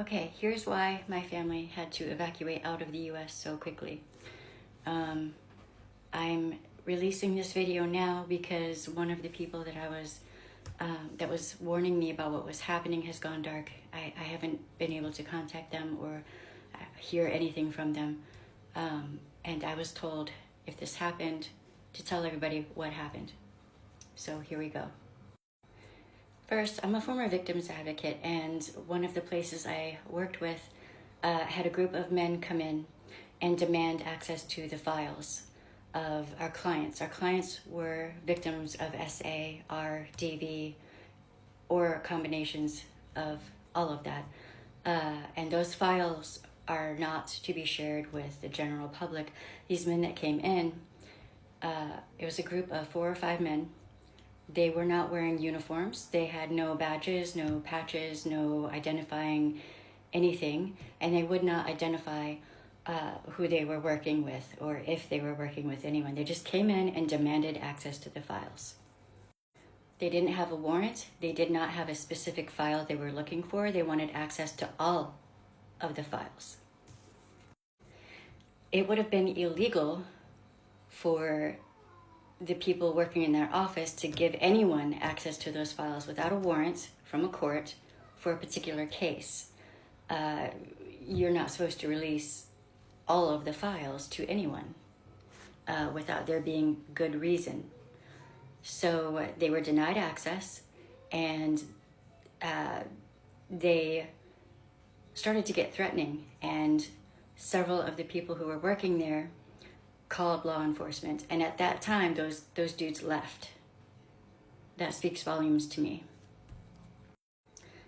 Okay, here's why my family had to evacuate out of the US so quickly. I'm releasing this video now because one of the people that was warning me about what was happening has gone dark. I haven't been able to contact them or hear anything from them. And I was told if this happened to tell everybody what happened. So here we go. First, I'm a former victims advocate, and one of the places I worked with had a group of men come in and demand access to the files of our clients. Our clients were victims of SA, R, DV, or combinations of all of that. And those files are not to be shared with the general public. These men that came in, it was a group of 4 or 5 men. They were not wearing uniforms. They had no badges, no patches, no identifying anything, and they would not identify who they were working with or if they were working with anyone. They just came in and demanded access to the files. They didn't have a warrant. They did not have a specific file they were looking for. They wanted access to all of the files. It would have been illegal for the people working in their office to give anyone access to those files without a warrant from a court for a particular case. You're not supposed to release all of the files to anyone without there being good reason. So they were denied access, and they started to get threatening, and several of the people who were working there called law enforcement, and at that time those dudes left. That speaks volumes to me.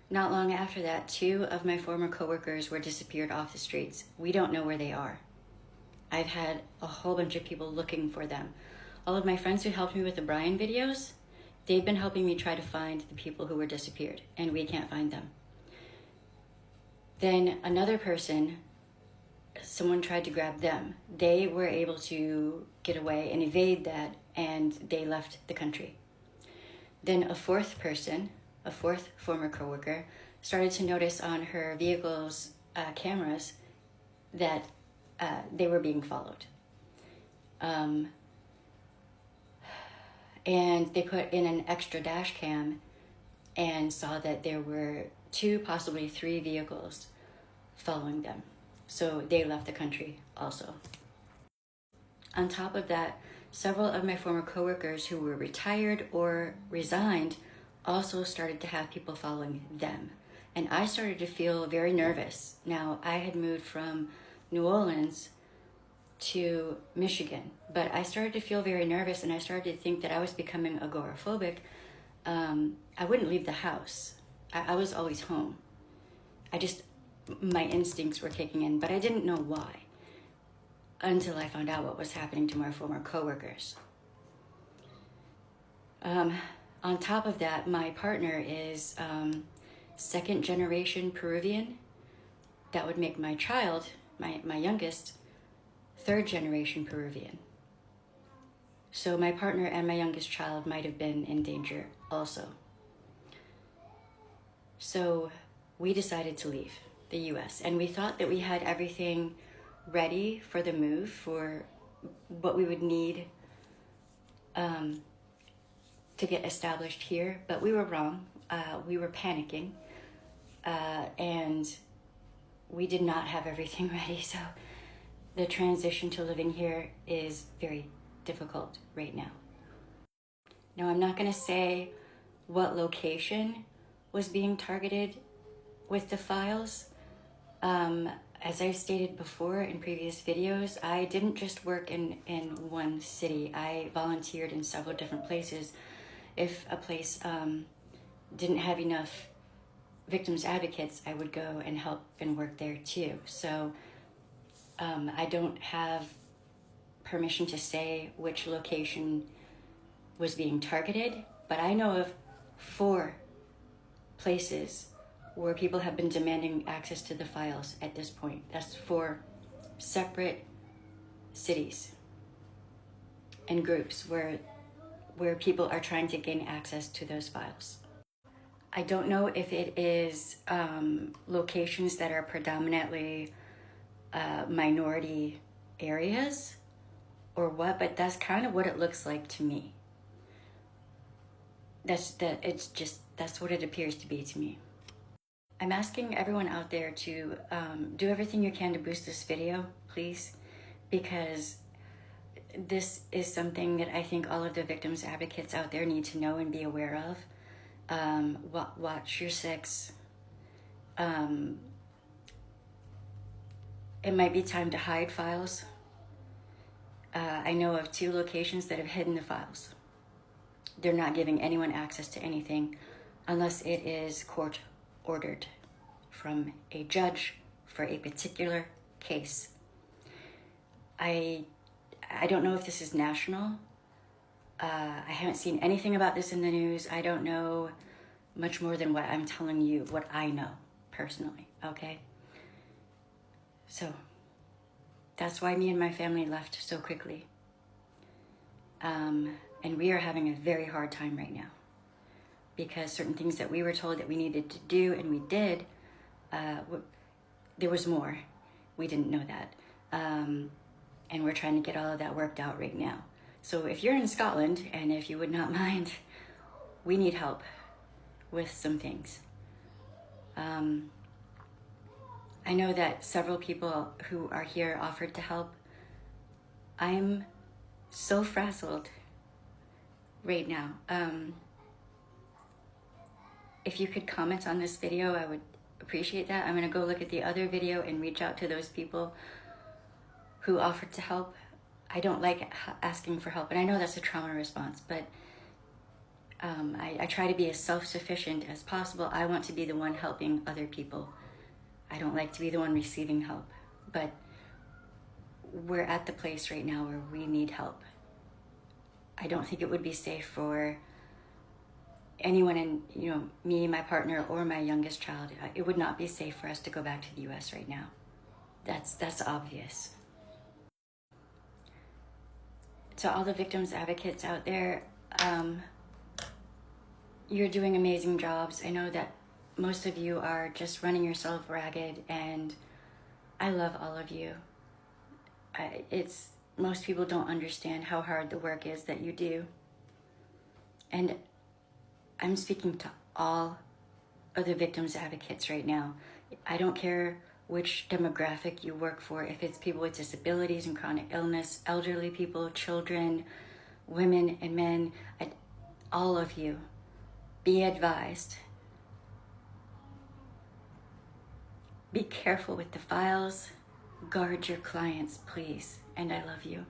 Not long after that, 2 of my former coworkers were disappeared off the streets. We don't know where they are. I've had a whole bunch of people looking for them. All of my friends who helped me with the Brian videos, they've been helping me try to find the people who were disappeared, and we can't find them. Then another person, someone tried to grab them. They were able to get away and evade that, and they left the country. Then a 4th person, a 4th former coworker, started to notice on her vehicle's cameras that they were being followed. And they put in an extra dash cam and saw that there were 2, possibly 3 vehicles following them. So they left the country also. On top of that, several of my former coworkers who were retired or resigned also started to have people following them. And I started to feel very nervous. Now, I had moved from New Orleans to Michigan, but I started to feel very nervous, and I started to think that I was becoming agoraphobic. I wouldn't leave the house. I was always home. My instincts were kicking in, but I didn't know why until I found out what was happening to my former coworkers. On top of that, my partner is 2nd generation Peruvian. That would make my child, my youngest, 3rd generation Peruvian. So my partner and my youngest child might have been in danger also. So we decided to leave the US, and we thought that we had everything ready for the move, for what we would need to get established here, but we were wrong. We were panicking, and we did not have everything ready, so the transition to living here is very difficult right now. Now, I'm not going to say what location was being targeted with the files. As I've stated before in previous videos, I didn't just work in one city. I volunteered in several different places. If a place didn't have enough victims advocates, I would go and help and work there too. So I don't have permission to say which location was being targeted, but I know of 4 places where people have been demanding access to the files at this point. That's 4 separate cities and groups where people are trying to gain access to those files. I don't know if it is locations that are predominantly minority areas or what, but that's kind of what it looks like to me. That's what it appears to be to me. I'm asking everyone out there to do everything you can to boost this video, please, because this is something that I think all of the victims advocates out there need to know and be aware of. Watch your six. It might be time to hide files. I know of 2 locations that have hidden the files. They're not giving anyone access to anything unless it is court ordered from a judge for a particular case. I don't know if this is national. I haven't seen anything about this in the news. I don't know much more than what I'm telling you, what I know personally, okay? So that's why me and my family left so quickly. And we are having a very hard time right now because certain things that we were told that we needed to do and we did, there was more. We didn't know that. And we're trying to get all of that worked out right now. So if you're in Scotland, and if you would not mind, we need help with some things. I know that several people who are here offered to help. I'm so frazzled right now. If you could comment on this video, I would appreciate that. I'm gonna go look at the other video and reach out to those people who offered to help. I don't like asking for help, and I know that's a trauma response, but I try to be as self-sufficient as possible. I want to be the one helping other people. I don't like to be the one receiving help, but we're at the place right now where we need help. I don't think it would be safe for anyone, in me, my partner, or my youngest child. It would not be safe for us to go back to the US right now. That's obvious. To all the victims advocates out there, you're doing amazing jobs. I know that most of you are just running yourself ragged, and I love all of you. Most people don't understand how hard the work is that you do. And I'm speaking to all of the victims advocates right now. I don't care which demographic you work for, if it's people with disabilities and chronic illness, elderly people, children, women and men, all of you, be advised. Be careful with the files. Guard your clients, please. And I love you.